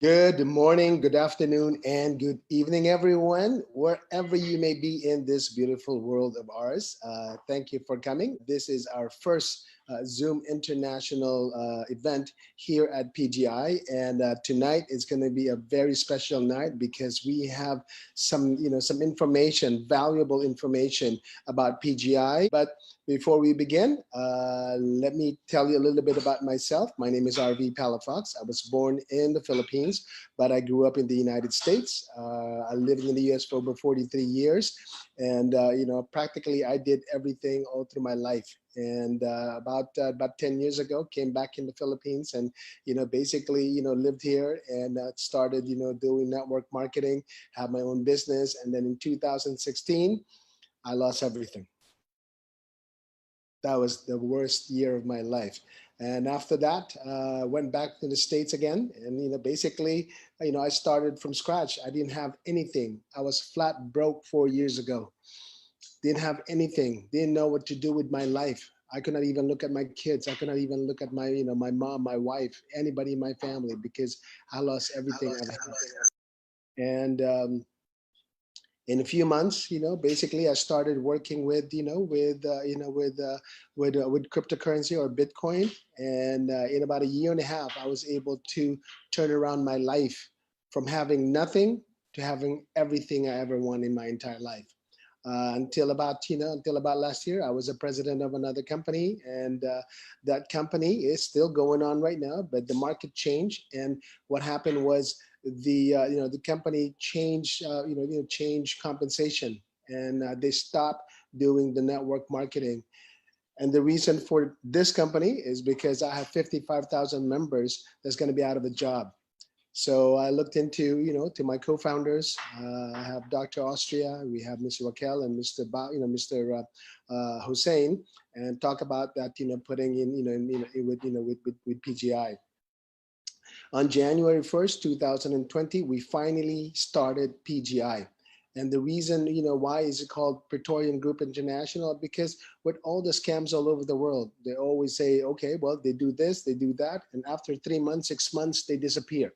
Good morning, good afternoon, and good evening, everyone, wherever you may be in this beautiful world of ours. Thank you for coming. This is our first Zoom International event here at PGI, and tonight is going to be a very special night because we have some information, valuable information about PGI. But before we begin, let me tell you a little bit about myself. My name is RV Palafox. I was born in the Philippines, but I grew up in the United States. I lived in the US for over 43 years. And, practically I did everything all through my life. And about 10 years ago, came back in the Philippines and, basically, lived here and started, doing network marketing, have my own business. And then in 2016, I lost everything. That was the worst year of my life. And after that, went back to the States again. And, basically, I started from scratch. I didn't have anything. I was flat broke 4 years ago. Didn't have anything. Didn't know what to do with my life. I could not even look at my kids. I could not even look at my mom, my wife, anybody in my family because I lost everything I've had. And in a few months, basically I started working with, with cryptocurrency or Bitcoin. And in about a year and a half, I was able to turn around my life from having nothing to having everything I ever wanted in my entire life. Until about last year, I was a president of another company, and that company is still going on right now. But the market changed, and what happened was the company changed changed compensation, and they stopped doing the network marketing. And the reason for this company is because I have 55,000 members that's going to be out of a job. So I looked into, to my co-founders. I have Dr. Austria, we have Mr. Raquel and Mr. Hussein, and talk about that, putting in, with PGI. On January 1st, 2020, we finally started PGI. And the reason, why is it called Praetorian Group International? Because with all the scams all over the world, they always say, okay, well, they do this, they do that. And after 3 months, 6 months, they disappear.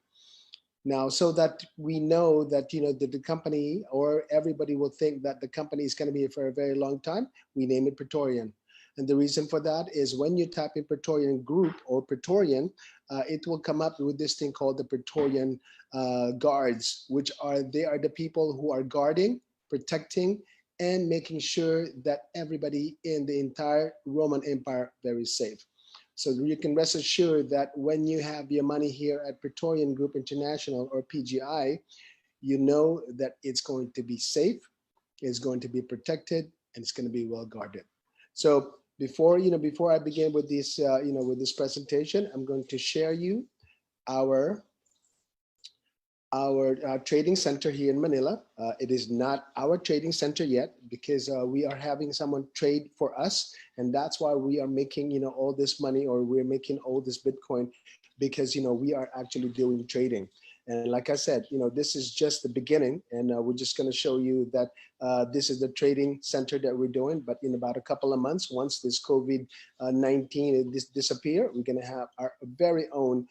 Now, so that we know that, that the company or everybody will think that the company is going to be here for a very long time, we name it Praetorian. And the reason for that is when you type in Praetorian Group or Praetorian, it will come up with this thing called the Praetorian Guards, which they are the people who are guarding, protecting, and making sure that everybody in the entire Roman Empire very safe. So you can rest assured that when you have your money here at Praetorian Group International or PGI, you know that it's going to be safe, it's going to be protected, and it's going to be well guarded. So before I begin with this presentation, I'm going to share you our trading center here in Manila. It is not our trading center yet because we are having someone trade for us, and that's why we are making all this money, or we're making all this Bitcoin, because we are actually doing trading. And like I said, this is just the beginning, and we're just going to show you that this is the trading center that we're doing. But in about a couple of months, once this COVID-19 disappear, we're going to have our very own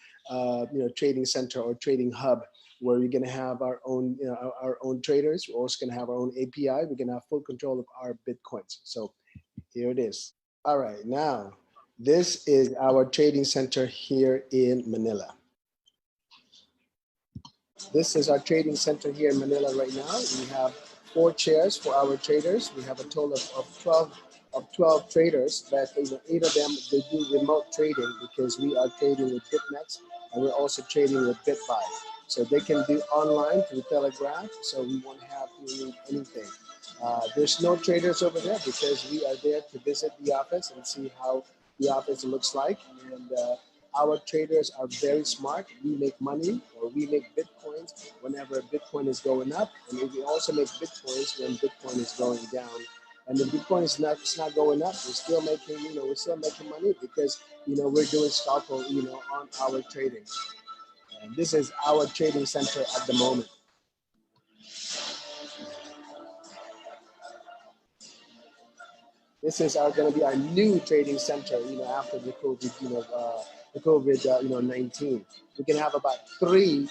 trading center or trading hub, where we're going to have our own, our own traders. We're also going to have our own API. We're going to have full control of our Bitcoins. So here it is. All right, now this is our trading center here in Manila. This is our trading center here in Manila right now. We have 4 chairs for our traders. We have a total of 12 traders, but 8 of them, they do remote trading because we are trading with BitMEX, and we're also trading with BitBuy. So they can do online through Telegraph, so we won't have to need anything. There's no traders over there because we are there to visit the office and see how the office looks like. And our traders are very smart. We make money, or we make Bitcoins whenever Bitcoin is going up, and we also make Bitcoins when Bitcoin is going down. And the Bitcoin is not going up. We're still making money because we're doing scalpel on our trading. And this is our trading center at the moment. This is going to be our new trading center, after the COVID, the COVID 19. We can have about three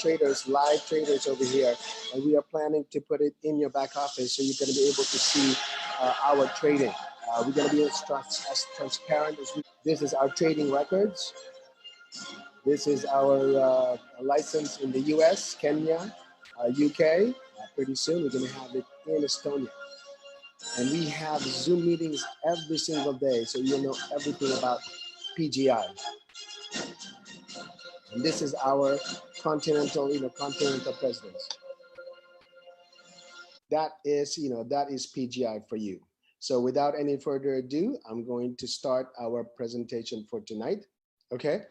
traders, live traders over here, and we are planning to put it in your back office so you're going to be able to see our trading. We're going to be as transparent as we. This is our trading records. This is our license in the US, Kenya, UK. Pretty soon we're going to have it in Estonia. And we have Zoom meetings every single day, so you'll know everything about PGI. And this is our continental presidents. That is PGI for you. So without any further ado, I'm going to start our presentation for tonight. Okay.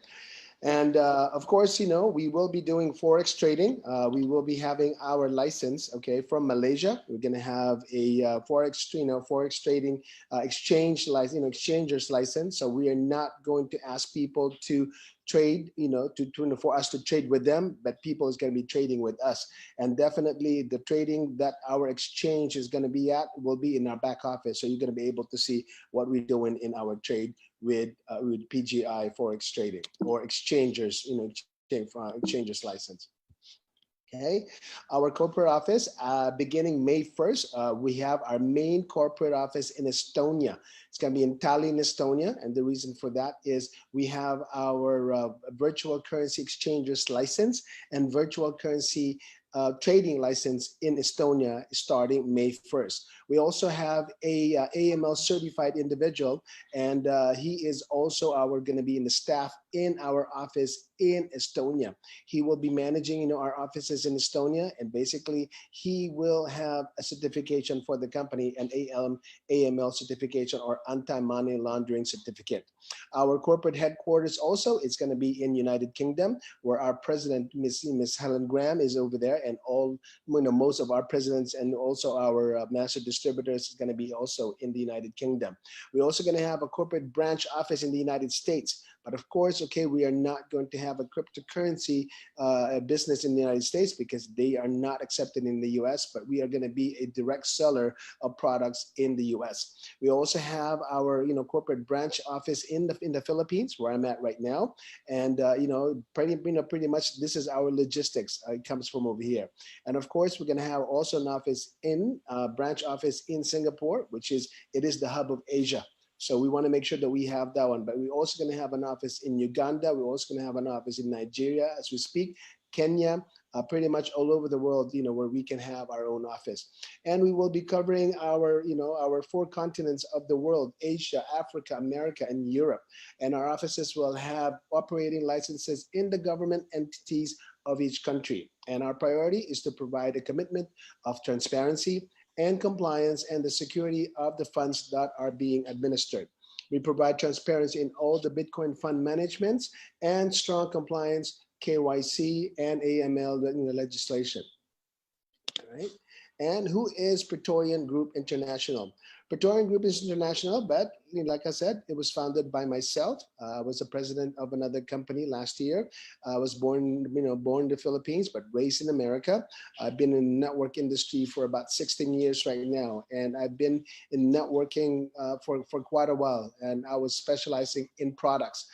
And of course, we will be doing Forex trading. We will be having our license, okay, from Malaysia. We're going to have a Forex trading exchange license, exchanger's license. So we are not going to ask people to trade, for us to trade with them, but people is going to be trading with us. And definitely the trading that our exchange is going to be at will be in our back office. So you're going to be able to see what we're doing in our trade with PGI Forex trading or exchangers, exchangers license. Okay, our corporate office, beginning May 1st, we have our main corporate office in Estonia. It's going to be in Tallinn, Estonia. And the reason for that is we have our virtual currency exchangers license and virtual currency trading license in Estonia starting May 1st. We also have a AML certified individual, and he is also going to be in the staff in our office in Estonia. He will be managing, our offices in Estonia, and basically he will have a certification for the company, an AML certification or anti-money laundering certificate. Our corporate headquarters also is going to be in United Kingdom, where our president, Miss Helen Graham, is over there, and all most of our presidents and also our master distributors is going to be also in the United Kingdom. We're also going to have a corporate branch office in the United States. But of course, okay, we are not going to have a cryptocurrency business in the United States because they are not accepted in the US, but we are going to be a direct seller of products in the US. We also have our corporate branch office in the Philippines, where I'm at right now. And pretty much this is our logistics. It comes from over here. And of course, we're going to have also an office branch office in Singapore, it is the hub of Asia. So we want to make sure that we have that one. But we're also going to have an office in Uganda. We're also going to have an office in Nigeria as we speak, Kenya, pretty much all over the world, where we can have our own office. And we will be covering our 4 continents of the world: Asia, Africa, America, and Europe. And our offices will have operating licenses in the government entities of each country. And our priority is to provide a commitment of transparency and compliance and the security of the funds that are being administered. We provide transparency in all the Bitcoin fund managements and strong compliance, KYC, and AML legislation. All right. And who is Praetorian Group International? Praetorian Group is international, but like I said, it was founded by myself. I was the president of another company last year. I was born in the Philippines, but raised in America. I've been in the network industry for about 16 years right now, and I've been in networking for quite a while, and I was specializing in products.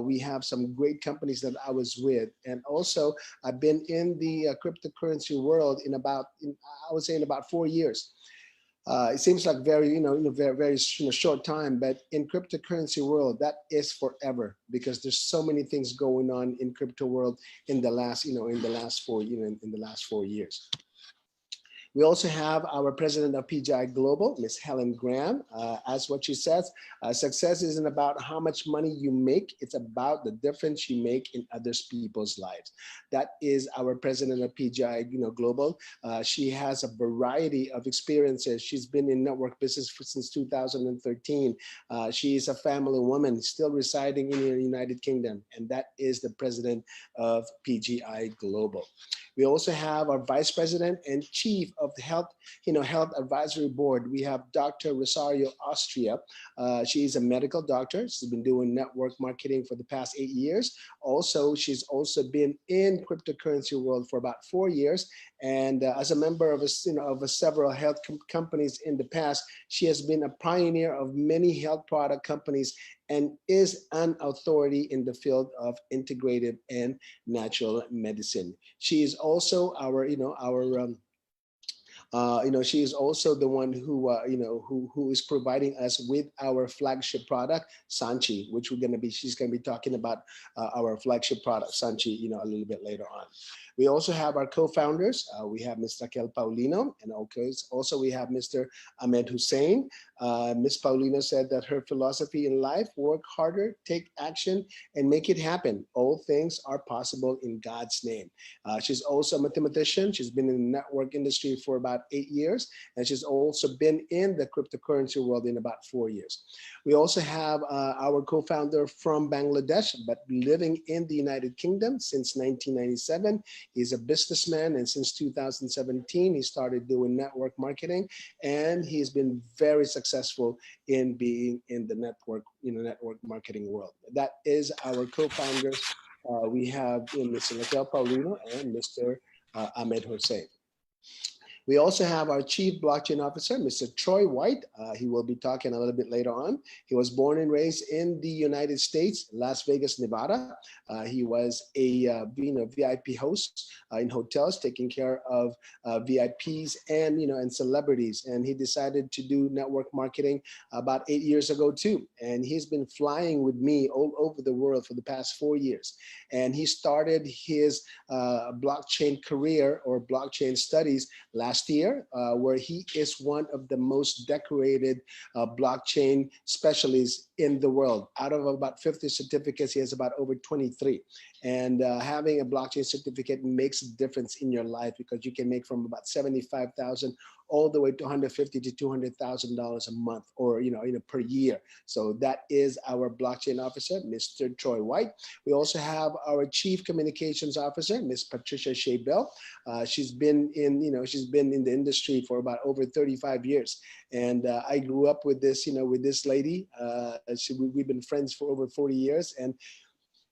We have some great companies that I was with, and also I've been in the cryptocurrency world in about 4 years. It seems like very short time, but in cryptocurrency world, that is forever, because there's so many things going on in crypto world in the last 4 years. We also have our president of PGI Global, Miss Helen Graham. As what she says, success isn't about how much money you make. It's about the difference you make in other people's lives. That is our president of PGI Global. She has a variety of experiences. She's been in network business since 2013. She is a family woman still residing in the United Kingdom, and that is the president of PGI Global. We also have our vice president and chief of the health advisory board. We have Dr. Rosario Austria. She is a medical doctor. She's been doing network marketing for the past 8 years. Also, she's also been in cryptocurrency world for about 4 years. And as a member of several health companies in the past, she has been a pioneer of many health product companies and is an authority in the field of integrative and natural medicine. She is also our, she is also the one who, who is providing us with our flagship product, Sanchi, which she's going to be talking about our flagship product, Sanchi, a little bit later on. We also have our co-founders. We have Ms. Raquel Paulino, and also we have Mr. Ahmed Hussein. Ms. Paulino said that her philosophy in life: work harder, take action, and make it happen. All things are possible in God's name. She's also a mathematician. She's been in the network industry for about 8 years, and she's also been in the cryptocurrency world in about 4 years. We also have our co-founder from Bangladesh, but living in the United Kingdom since 1997. He's a businessman, and since 2017, he started doing network marketing, and he's been very successful in being in the network marketing world. That is our co-founders. We have Mr. Raquel Paulino and Mr. Ahmed Hussein. We also have our Chief Blockchain Officer, Mr. Troy White. He will be talking a little bit later on. He was born and raised in the United States, Las Vegas, Nevada. He was being a VIP host in hotels, taking care of VIPs and celebrities. And he decided to do network marketing about 8 years ago too. And he's been flying with me all over the world for the past 4 years. And he started his blockchain career or blockchain studies last year, where he is one of the most decorated blockchain specialists in the world. Out of about 50 certificates, he has about over 23. And having a blockchain certificate makes a difference in your life, because you can make from about 75,000 all the way to 150 to $200,000 a month, or per year. So that is our blockchain officer, Mr. Troy White. We also have our Chief Communications Officer, Ms. Patricia Shea Bell. She's been in the industry for about over 35 years, and I grew up with this lady. We've been friends for over 40 years, and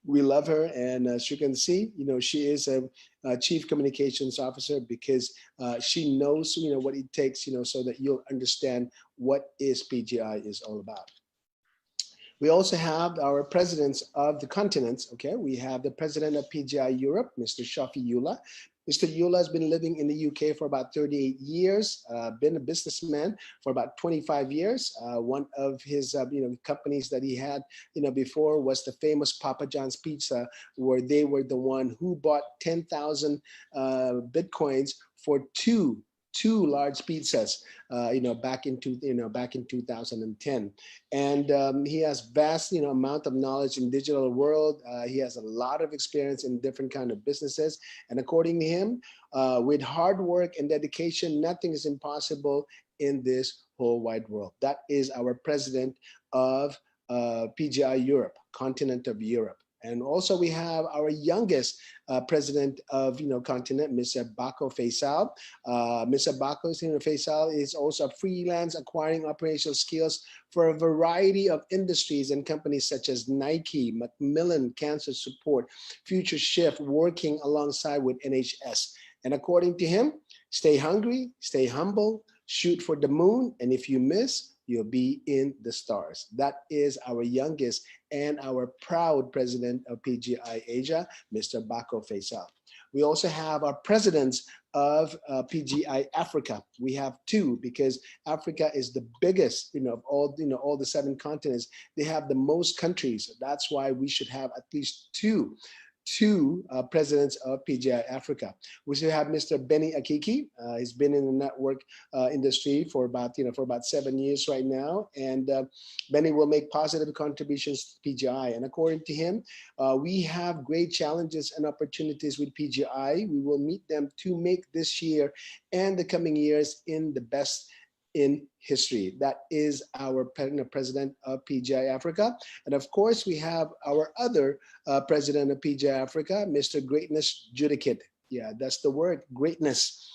we love her. And as you can see, she is a Chief Communications Officer, because she knows what it takes, so that you'll understand what is PGI is all about. We also have our presidents of the continents. Okay, we have the president of PGI Europe, Mr. Shafi Yula. Mr. Yula has been living in the UK for about 38 years, been a businessman for about 25 years. One of his companies that he had before was the famous Papa John's Pizza, where they were the one who bought 10,000 Bitcoins for two large pizzas, back in 2010. And he has vast, amount of knowledge in digital world. He has a lot of experience in different kind of businesses. And according to him, with hard work and dedication, nothing is impossible in this whole wide world. That is our president of PGI Europe, continent of Europe. And also we have our youngest president of continent, Mr. Bako Faisal. Mr. Bako Faisal is also a freelance, acquiring operational skills for a variety of industries and companies such as Nike, Macmillan Cancer Support, Future Shift, working alongside with NHS. And according to him, stay hungry, stay humble, shoot for the moon, and if you miss, you'll be in the stars. That is our youngest and our proud president of PGI Asia, Mr. Bako Faisal. We also have our presidents of PGI Africa. We have two, because Africa is the biggest, of all the 7 continents. They have the most countries. That's why we should have at least two presidents of PGI Africa. We still have Mr. Benny Akiki. He's been in the network industry for about 7 years right now, and Benny will make positive contributions to PGI. And according to him, we have great challenges and opportunities with PGI. We will meet them to make this year and the coming years in the best in history. That is our president of PGI Africa. And of course, we have our other president of PGI Africa, Mr. Greatness Judicate. Yeah, that's the word, greatness.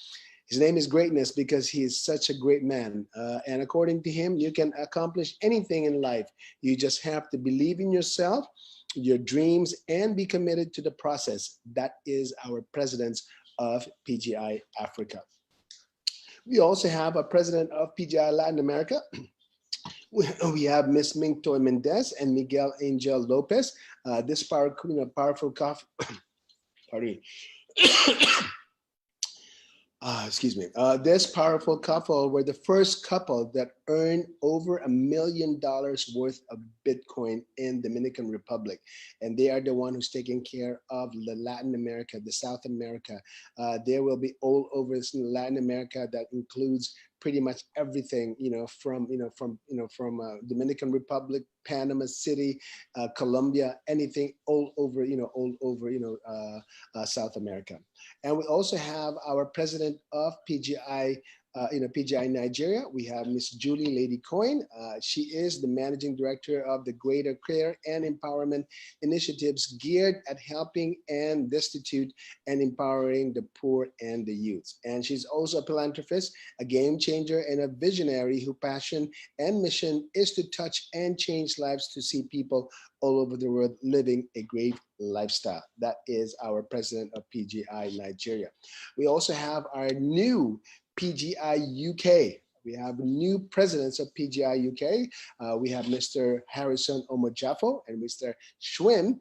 His name is Greatness because he is such a great man. And according to him, you can accomplish anything in life. You just have to believe in yourself, your dreams, and be committed to the process. That is our presidents of PGI Africa. We also have a president of PGI Latin America, We have Miss Minto Mendez and Miguel Angel Lopez. This powerful coffee, pardon, excuse me. This powerful couple were the first couple that earned over $1 million worth of Bitcoin in Dominican Republic, and they are the one who's taking care of the Latin America, the South America. There will be all over Latin America. That includes pretty much everything, from Dominican Republic, Panama City, Colombia, anything all over, South America. And we also have our president of PGI, PGI Nigeria. We have Miss Julie Lady Coyne. She is the managing director of the Greater Care and Empowerment Initiatives geared at helping and destitute and empowering the poor and the youth. And she's also a philanthropist, a game changer, and a visionary whose passion and mission is to touch and change lives to see people all over the world living a great lifestyle. That is our president of PGI Nigeria. We also have our new PGI UK. We have new presidents of PGI UK. We have Mr. Harrison Omojafo and Mr. Schwinn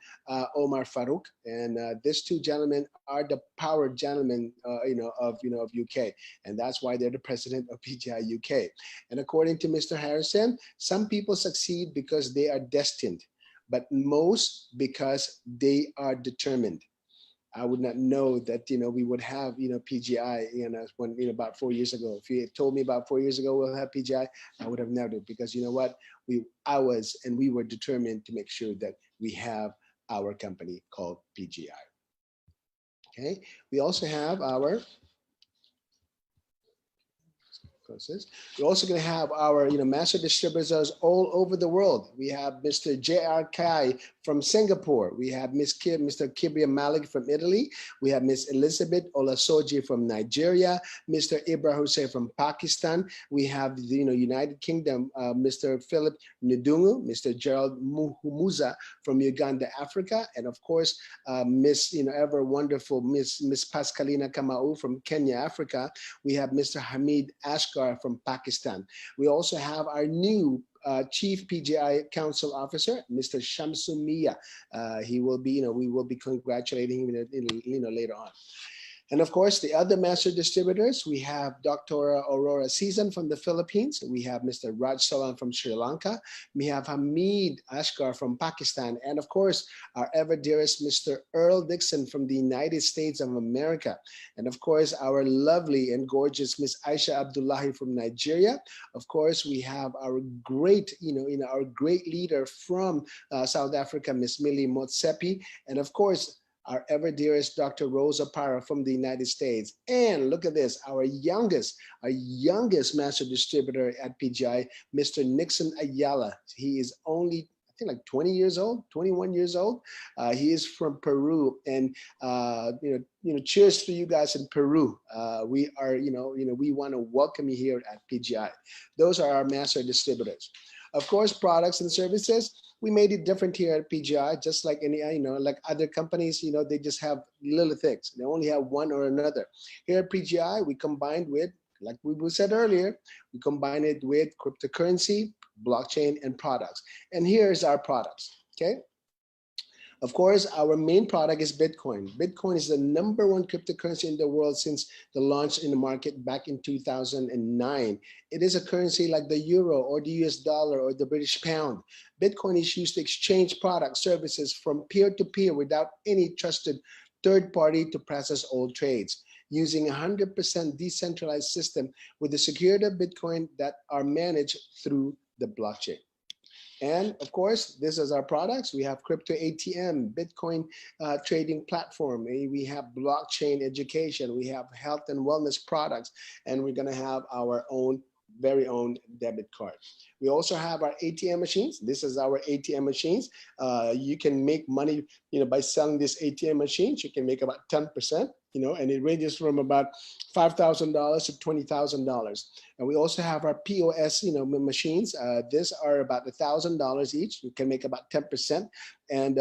Omar Farouk, and these two gentlemen are the power gentlemen, of UK, and that's why they're the president of PGI UK. And according to Mr. Harrison, some people succeed because they are destined, but most because they are determined. I would not know that we would have PGI when about 4 years ago. If you had told me about 4 years ago we'll have PGI, I would have never, because you know what, we were determined to make sure that we have our company called PGI. Okay, we also have our process. We're also going to have our master distributors all over the world. We have Mr. J.R. Kai from Singapore. We have Mr. Kibria Malik from Italy. We have Miss Elizabeth Olasoji from Nigeria. Mr. Ibrahim Hussein from Pakistan. We have the United Kingdom, Mr. Philip Ndungu, Mr. Gerald Muhumuza from Uganda, Africa, and of course Miss ever wonderful Miss Pascalina Kamau from Kenya, Africa. We have Mr. Hamid Ashkar from Pakistan. We also have our new Chief PGI Council Officer, Mr. Shamsu Mia. He will be, we will be congratulating him later on. And of course, the other master distributors, we have Dr. Aurora Season from the Philippines. We have Mr. Raj Salan from Sri Lanka. We have Hamid Ashkar from Pakistan. And of course, our ever dearest Mr. Earl Dixon from the United States of America. And of course, our lovely and gorgeous Miss Aisha Abdullahi from Nigeria. Of course, we have our great, our great leader from South Africa, Miss Millie Motsepi. And of course, our ever dearest Dr. Rosa Parra from the United States. And look at this, our youngest master distributor at PGI, Mr. Nixon Ayala. He is only, I think, like 20 years old, 21 years old. He is from Peru, and cheers to you guys in Peru. We are, we want to welcome you here at PGI. Those are our master distributors. Of course, products and services, we made it different here at PGI, just like any, like other companies, they just have little things. They only have one or another. Here at PGI, we combined with, like we said earlier, we combine it with cryptocurrency, blockchain, and products. And here's our products, okay? Of course, our main product is Bitcoin. Bitcoin is the #1 cryptocurrency in the world since the launch in the market back in 2009. It is a currency like the euro or the US dollar or the British pound. Bitcoin is used to exchange products, services from peer to peer without any trusted third party to process all trades, using a 100% decentralized system with the security of Bitcoin that are managed through the blockchain. And of course, this is our products. We have crypto ATM, Bitcoin trading platform. We have blockchain education. We have health and wellness products, and we're going to have our own very own debit card. We also have our ATM machines. This is our ATM machines. You can make money, by selling these ATM machines. You can make about 10%, and it ranges from about $5,000 to $20,000. And we also have our POS, machines. These are about $1,000 each. You can make about 10%, and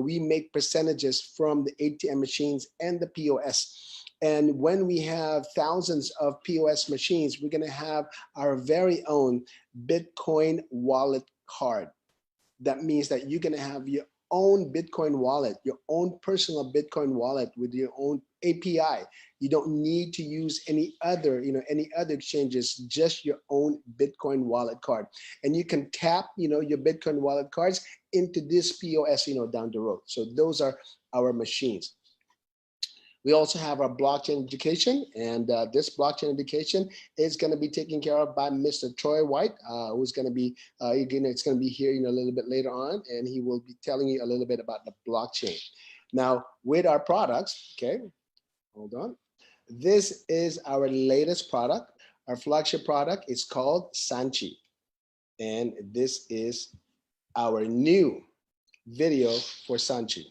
we make percentages from the ATM machines and the POS. And when we have thousands of POS machines, we're going to have our very own Bitcoin wallet card. That means that you're going to have your own Bitcoin wallet, your own personal Bitcoin wallet with your own API. You don't need to use any other, any other exchanges, just your own Bitcoin wallet card. And you can tap, your Bitcoin wallet cards into this POS, down the road. So those are our machines. We also have our blockchain education, and this blockchain education is going to be taken care of by Mr. Troy White, who's going to be, it's going to be here, a little bit later on, and he will be telling you a little bit about the blockchain. Now, with our products, okay, hold on. This is our latest product. Our flagship product is called Sanchi, and this is our new video for Sanchi.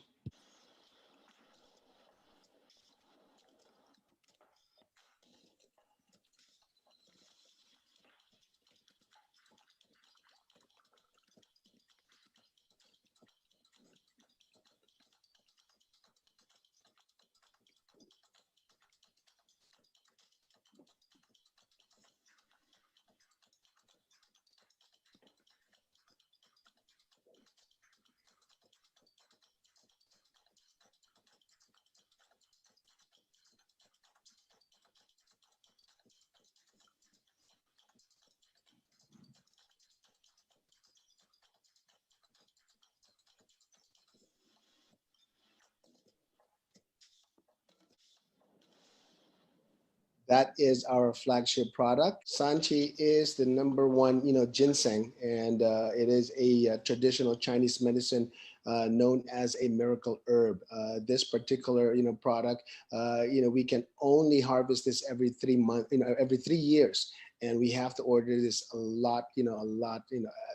That is our flagship product. Sanchi is the number one, ginseng, and it is a traditional Chinese medicine known as a miracle herb. This particular, product, we can only harvest this every 3 months, every 3 years, and we have to order this a lot, I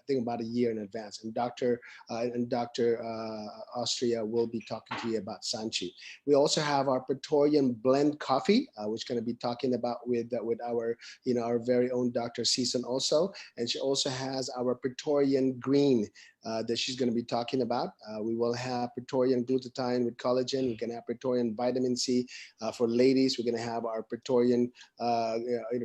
think about a year in advance. And Dr. Austria will be talking to you about Sanchi. We also have our Praetorian blend coffee, which going to be talking about with our our very own Dr. Season also, and she also has our Praetorian green that she's going to be talking about. We will have Praetorian glutathione with collagen. We're going to have Praetorian vitamin C for ladies. We're going to have our Praetorian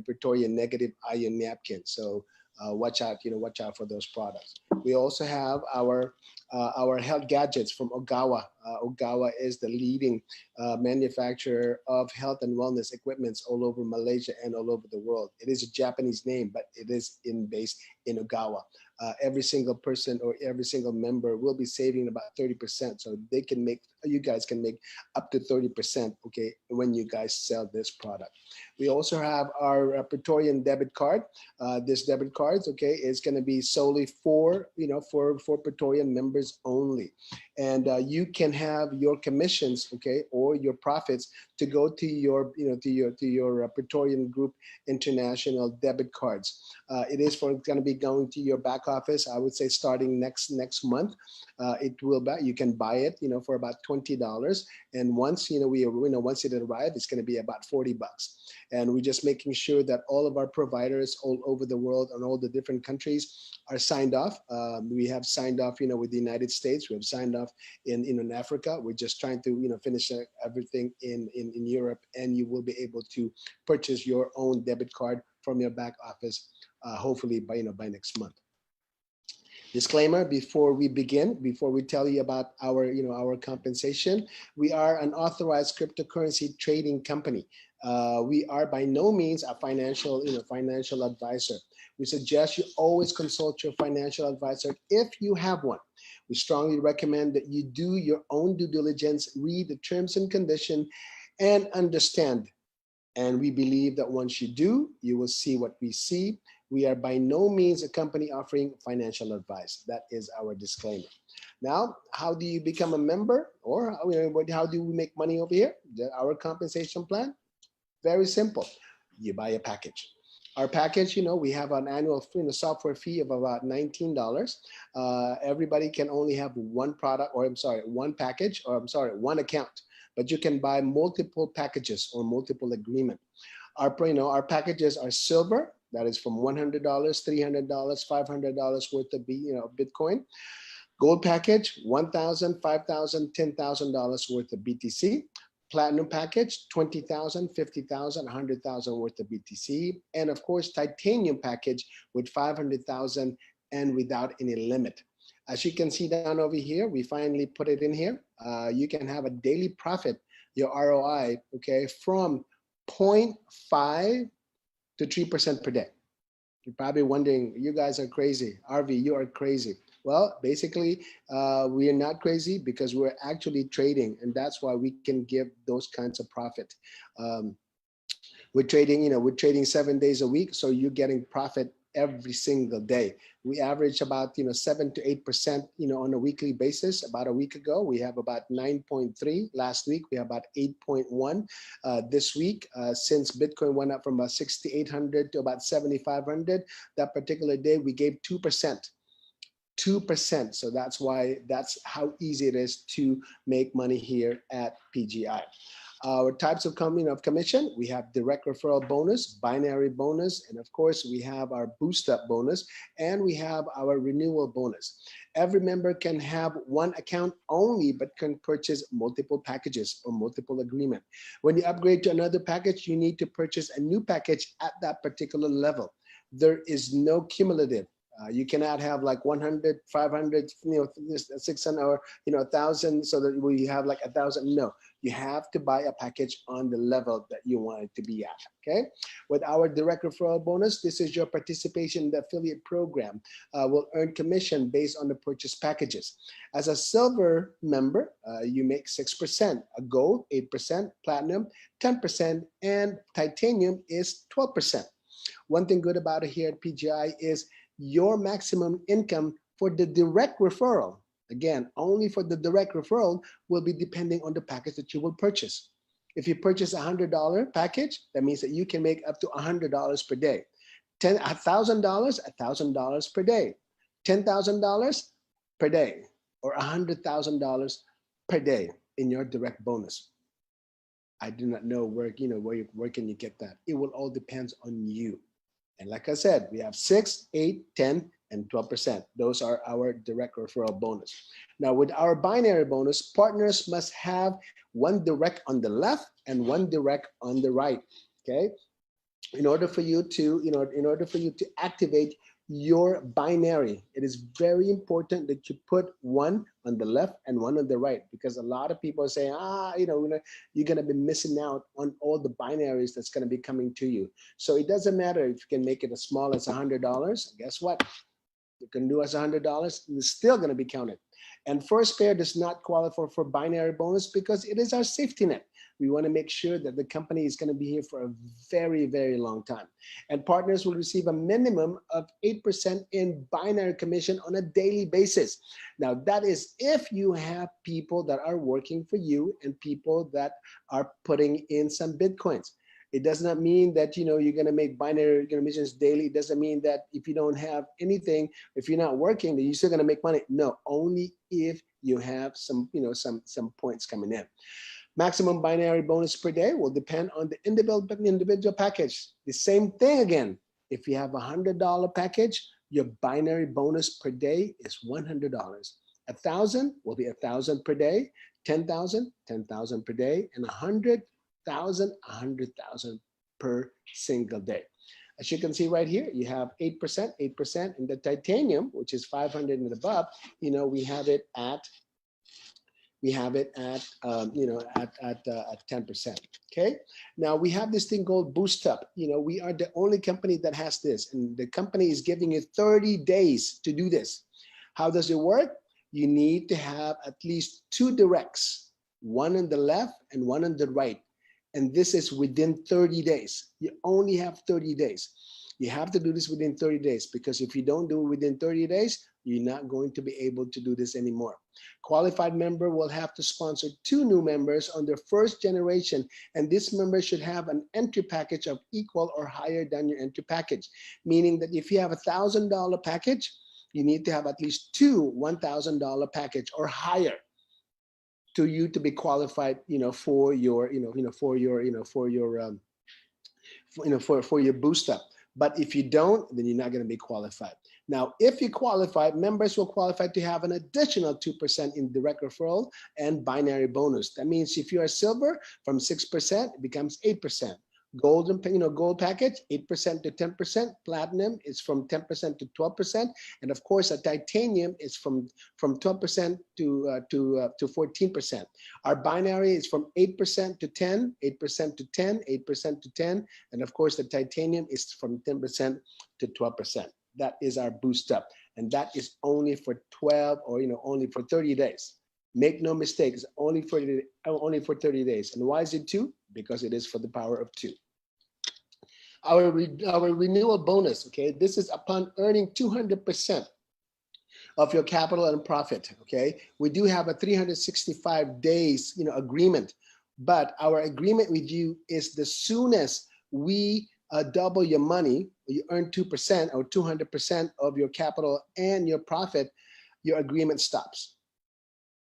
Praetorian negative iron napkin. So watch out, watch out for those products. We also have our health gadgets from Ogawa. Ogawa is the leading manufacturer of health and wellness equipments all over Malaysia and all over the world. It is a Japanese name, but it is based in Ogawa. Every single person or every single member will be saving about 30%. So you guys can make up to 30%, okay, when you guys sell this product. We also have our Praetorian debit card. This debit card, okay, is going to be solely for Praetorian members only. And you can have your commissions, okay, or your profits to go to your, to your Praetorian Group International debit cards. It is going to be going to your back office. I would say starting next month. You can buy it, for about $20. And once once it arrives, it's going to be about $40. And we're just making sure that all of our providers all over the world and all the different countries are signed off. We have signed off, with the United States. We have signed off in Africa. We're just trying to, finish everything in Europe, and you will be able to purchase your own debit card from your back office, hopefully by next month. Disclaimer before we begin, before we tell you about our compensation, we are an authorized cryptocurrency trading company. We are by no means a financial advisor. We suggest you always consult your financial advisor if you have one. We strongly recommend that you do your own due diligence, read the terms and conditions, and understand. And we believe that once you do, you will see what we see. We are by no means a company offering financial advice. That is our disclaimer. Now, how do you become a member, or how do we make money over here? Our compensation plan? Very simple. You buy a package. Our package, we have an annual software fee of about $19. Everybody can only have one product, or one package, or one account. But you can buy multiple packages or multiple agreement. Our packages are silver. That is from $100, $300, $500 worth of Bitcoin. Gold package, $1,000, $5,000, $10,000 worth of BTC. Platinum package, 20,000, 50,000, 100,000 worth of BTC. And of course, titanium package with 500,000 and without any limit. As you can see down over here, we finally put it in here. You can have a daily profit, your ROI, okay, from 0.5 to 3% per day. You're probably wondering, you guys are crazy. RV, you are crazy. Well, basically, we are not crazy because we're actually trading, and that's why we can give those kinds of profit. We're trading, we're trading 7 days a week, so you're getting profit every single day. We average about 7 to 8% on a weekly basis. About a week ago we have about 9.3. Last week we have about 8.1. This week since Bitcoin went up from about 6,800 to about 7,500, that particular day we gave 2%. So that's how easy it is to make money here at PGI. Our types of commission, we have direct referral bonus, binary bonus, and of course we have our boost up bonus, and we have our renewal bonus. Every member can have one account only, but can purchase multiple packages or multiple agreement. When you upgrade to another package, you need to purchase a new package at that particular level. There is no cumulative. You cannot have like 100, 500, 600, or 1,000, so that we have like 1,000. No, you have to buy a package on the level that you want it to be at. Okay. With our direct referral bonus, this is your participation in the affiliate program. Will earn commission based on the purchase packages. As a silver member, you make 6%. A gold 8%, platinum 10%, and titanium is 12%. One thing good about it here at PGI is your maximum income for the direct referral, again, only for the direct referral, will be depending on the package that you will purchase. If you purchase $100 package, that means that you can make up to $100 per day. $1,000, $1,000 per day. $10,000 per day, or $100,000 per day in your direct bonus. I do not know where can you get that. It will all depend on you. And like I said, we have 6, 8, 10, and 12%. Those are our direct referral bonus. Now with our binary bonus, partners must have one direct on the left and one direct on the right. Okay. In order for you to activate your binary, it is very important that you put one on the left and one on the right, because a lot of people say, you're going to be missing out on all the binaries that's going to be coming to you. So it doesn't matter if you can make it as small as $100. Guess what? You can do as $100, it's still going to be counted. And first pair does not qualify for binary bonus because it is our safety net. We want to make sure that the company is going to be here for a very, very long time. And partners will receive a minimum of 8% in binary commission on a daily basis. Now, that is if you have people that are working for you and people that are putting in some Bitcoins. It does not mean that you're going to make binary commissions daily. It doesn't mean that if you don't have anything, if you're not working, that you're still going to make money. No, only if you have some points coming in. Maximum binary bonus per day will depend on the individual package. The same thing again. If you have $100 package, your binary bonus per day is $100. 1,000 will be 1,000 per day. 10,000, 10,000 per day, and 100,000, 100,000 per single day. As you can see right here, you have 8%, 8%, and the titanium, which is 500 and above, we have it at 10%. Okay. Now we have this thing called Boost Up. We are the only company that has this, and the company is giving you 30 days to do this. How does it work? You need to have at least 2 directs, one on the left and one on the right. And this is within 30 days. You only have 30 days. You have to do this within 30 days, because if you don't do it within 30 days, you're not going to be able to do this anymore. Qualified member will have to sponsor 2 new members on their first generation, and this member should have an entry package of equal or higher than your entry package, meaning that if you have $1,000 package, you need to have at least 2 $1,000 package or higher to you to be qualified, for your boost up. But if you don't, then you're not going to be qualified. Now, if you qualify, members will qualify to have an additional 2% in direct referral and binary bonus. That means if you are silver, from 6%, it becomes 8%. Gold, gold package, 8% to 10%. Platinum is from 10% to 12%, and of course, a titanium is from 12% to 14%. Our binary is from 8% to 10, 8% to 10, 8% to 10, and of course, the titanium is from 10% to 12%. That is our boost up, and that is only for 12 or only for 30 days. Make no mistakes, only for 30 days. And why is it 2? Because it is for the power of 2. Our renewal bonus, okay, this is upon earning 200% of your capital and profit, okay? We do have a 365 days, agreement, but our agreement with you is the soonest we double your money, you earn 2% or 200% of your capital and your profit, your agreement stops.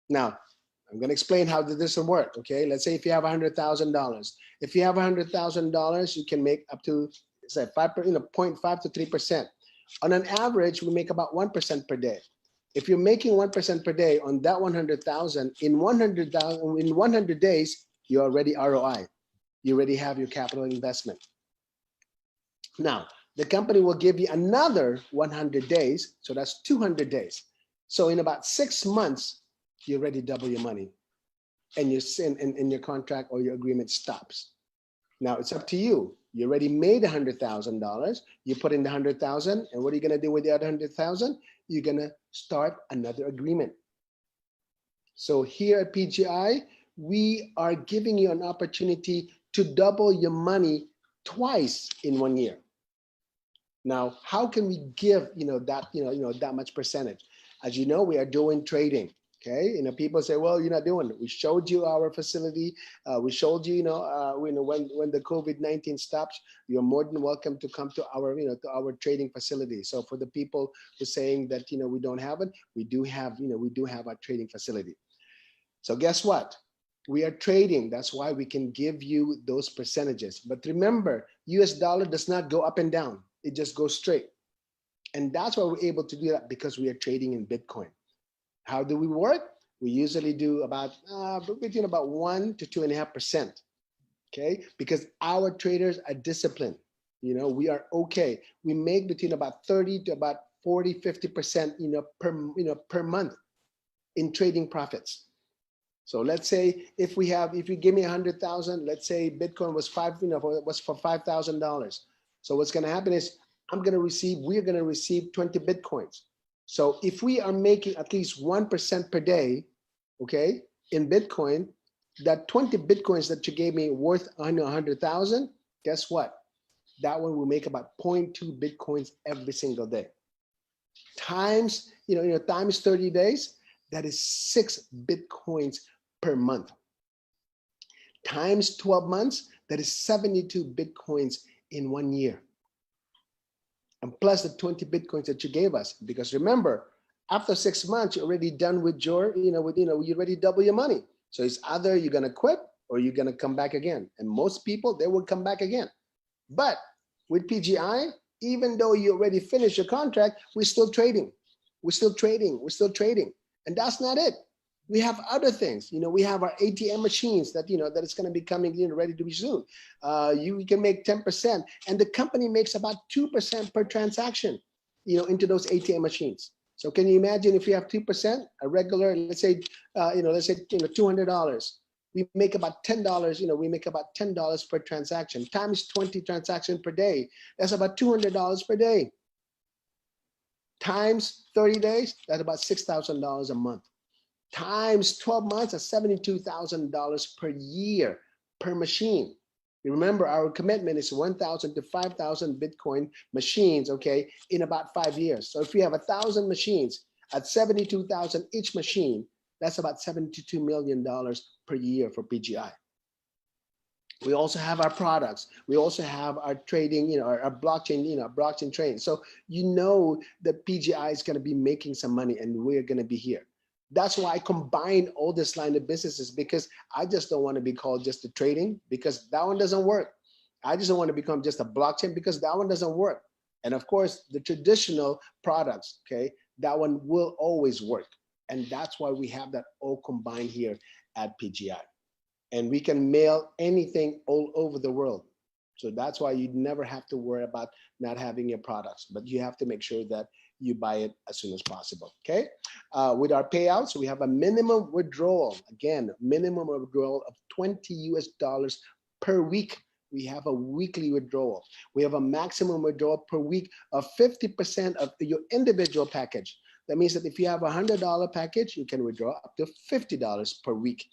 Now, I'm going to explain how this will work, okay? Let's say if you have $100,000. If you have $100,000, you can make up to, say, 0.5 to 3%. On an average, we make about 1% per day. If you're making 1% per day on that 100,000, in 100 days, you're already ROI. You already have your capital investment. Now, the company will give you another 100 days, so that's 200 days. So in about 6 months, you already double your money, and your contract or your agreement stops. Now it's up to you. You already made $100,000. You put in the 100,000, and what are you gonna do with the other 100,000? You're gonna start another agreement. So here at PGI, we are giving you an opportunity to double your money twice in 1 year. Now, how can we give that much percentage? As you know, we are doing trading. Okay, people say, well, you're not doing it. We showed you our facility. We showed you, when the COVID-19 stops, you're more than welcome to come to our trading facility. So for the people who are saying that we don't have it, we do have our trading facility. So guess what? We are trading. That's why we can give you those percentages. But remember, US dollar does not go up and down. It just goes straight. And that's why we're able to do that, because we are trading in Bitcoin. How do we work? We usually do about between about 1 to 2.5%. Okay, because our traders are disciplined. We are okay. We make between about 30 to about 40, 50%, per month in trading profits. So let's say if you give me 100,000, let's say Bitcoin was was for $5,000. So what's going to happen is we're going to receive 20 Bitcoins. So if we are making at least 1% per day, okay, in Bitcoin, that 20 Bitcoins that you gave me worth 100,000, guess what? That one will make about 0.2 Bitcoins every single day. Times, times 30 days, that is 6 Bitcoins per month. Times 12 months, that is 72 Bitcoins in 1 year. And plus the 20 Bitcoins that you gave us. Because remember, after 6 months, you're already done with your, you already double your money. So it's either you're gonna quit or you're gonna come back again. And most people, they will come back again. But with PGI, even though you already finished your contract, we're still trading. We're still trading. We're still trading. And that's not it. We have other things. We have our ATM machines that that is going to be coming ready to be soon. You can make 10%, and the company makes about 2% per transaction, into those ATM machines. So can you imagine if you have 2%, a regular, let's say $200, we make about $10. We make about $10 per transaction times 20 transactions per day. That's about $200 per day. Times 30 days, that's about $6,000 a month. Times 12 months, that's $72,000 per year per machine. You remember, our commitment is 1,000 to 5,000 Bitcoin machines, okay, in about 5 years. So if we have 1,000 machines at 72,000 each machine, that's about $72 million per year for PGI. We also have our products. We also have our trading, our blockchain, blockchain trading. So that PGI is going to be making some money, and we're going to be here. That's why I combine all this line of businesses, because I just don't want to be called just a trading, because that one doesn't work. I just don't want to become just a blockchain, because that one doesn't work. And of course, the traditional products, okay, that one will always work. And that's why we have that all combined here at PGI. And we can mail anything all over the world. So that's why you never have to worry about not having your products, but you have to make sure that you buy it as soon as possible. Okay. With our payouts, we have a minimum withdrawal. Again, minimum withdrawal of 20 US dollars per week. We have a weekly withdrawal. We have a maximum withdrawal per week of 50% of your individual package. That means that if you have a $100 package, you can withdraw up to $50 per week.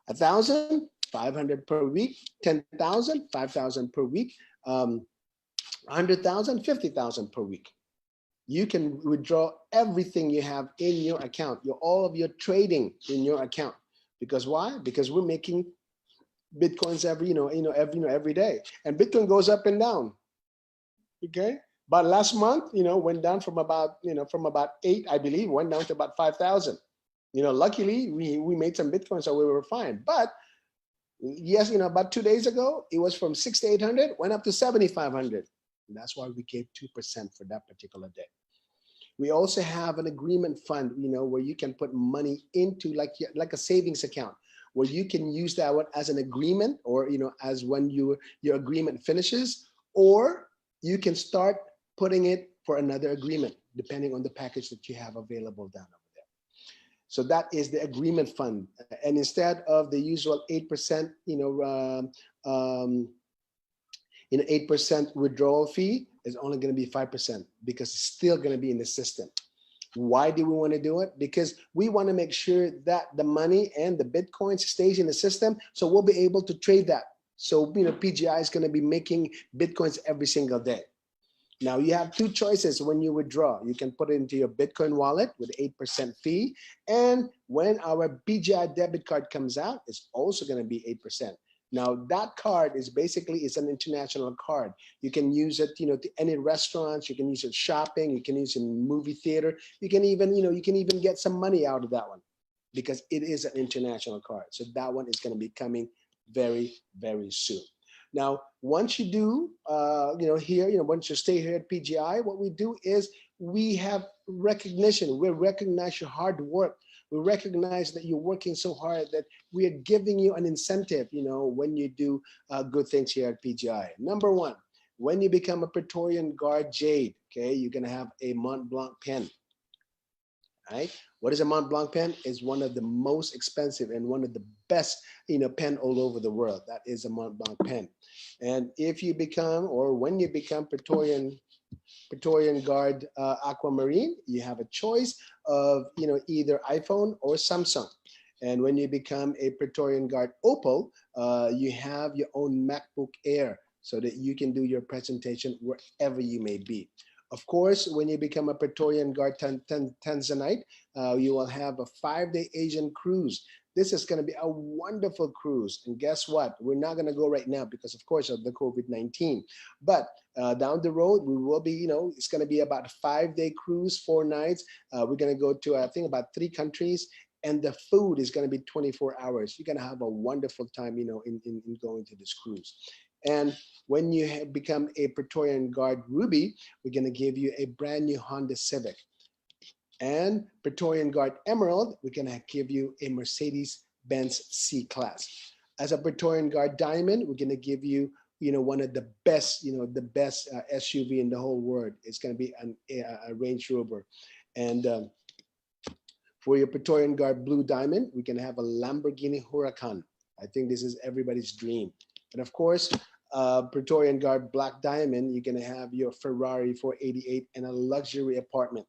1,000, 500 per week, 10,000, 5,000 per week, 100,000, 50,000 per week. You can withdraw everything you have in your account, all of your trading in your account. Because why? Because we're making Bitcoins every day, and Bitcoin goes up and down. Okay, but last month, went down from about 8, I believe, went down to about 5,000. Luckily we made some Bitcoin, so we were fine. But yes, about 2 days ago, it was from 6 to 800, went up to 7,500. And that's why we gave 2% for that particular day. We also have an agreement fund, where you can put money into like a savings account, where you can use that one as an agreement, or as when your agreement finishes, or you can start putting it for another agreement, depending on the package that you have available down over there. So that is the agreement fund. And instead of the usual 8%, 8% withdrawal fee, is only going to be 5%, because it's still going to be in the system. Why do we want to do it? Because we want to make sure that the money and the Bitcoin stays in the system, so we'll be able to trade that. So PGI is going to be making Bitcoins every single day. Now you have two choices when you withdraw. You can put it into your Bitcoin wallet with 8% fee, and when our PGI debit card comes out, it's also going to be 8%. Now that card is an international card. You can use it, to any restaurants. You can use it shopping. You can use it in movie theater. You can even, get some money out of that one, because it is an international card. So that one is going to be coming very, very soon. Now, once you do, once you stay here at PGI, what we do is we have recognition. We recognize your hard work. We recognize that you're working so hard, that we are giving you an incentive, when you do good things here at PGI. Number one, when you become a Praetorian Guard Jade, okay, you're going to have a Mont Blanc pen. Right? What is a Mont Blanc pen? Is one of the most expensive and one of the best, pen all over the world. That is a Mont Blanc pen. And if you become, or when you become Praetorian Guard Aquamarine, you have a choice of, either iPhone or Samsung. And when you become a Praetorian Guard Opal, you have your own MacBook Air, so that you can do your presentation wherever you may be. Of course, when you become a Praetorian Guard Tanzanite, you will have a 5-day Asian cruise. This is going to be a wonderful cruise. And guess what? We're not going to go right now because, of course, of the COVID-19. But down the road, we will be, it's going to be about a 5-day cruise, 4 nights. We're going to go to, I think, about 3 countries. And the food is going to be 24 hours. You're going to have a wonderful time, in going to this cruise. And when you become a Praetorian Guard Ruby, we're going to give you a brand new Honda Civic. And Praetorian Guard Emerald, we're going to give you a Mercedes-Benz C-Class. As a Praetorian Guard Diamond, we're going to give you, one of the best, SUV in the whole world. It's going to be a Range Rover. And for your Praetorian Guard Blue Diamond, we can have a Lamborghini Huracan. I think this is everybody's dream. And of course, Praetorian Guard Black Diamond, you're going to have your Ferrari 488 and a luxury apartment.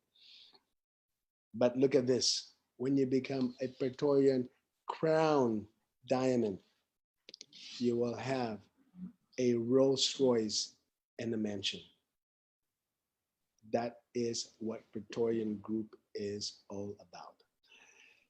But look at this. When you become a Praetorian Crown Diamond, you will have a Rolls Royce and a mansion. That is what Praetorian Group is all about.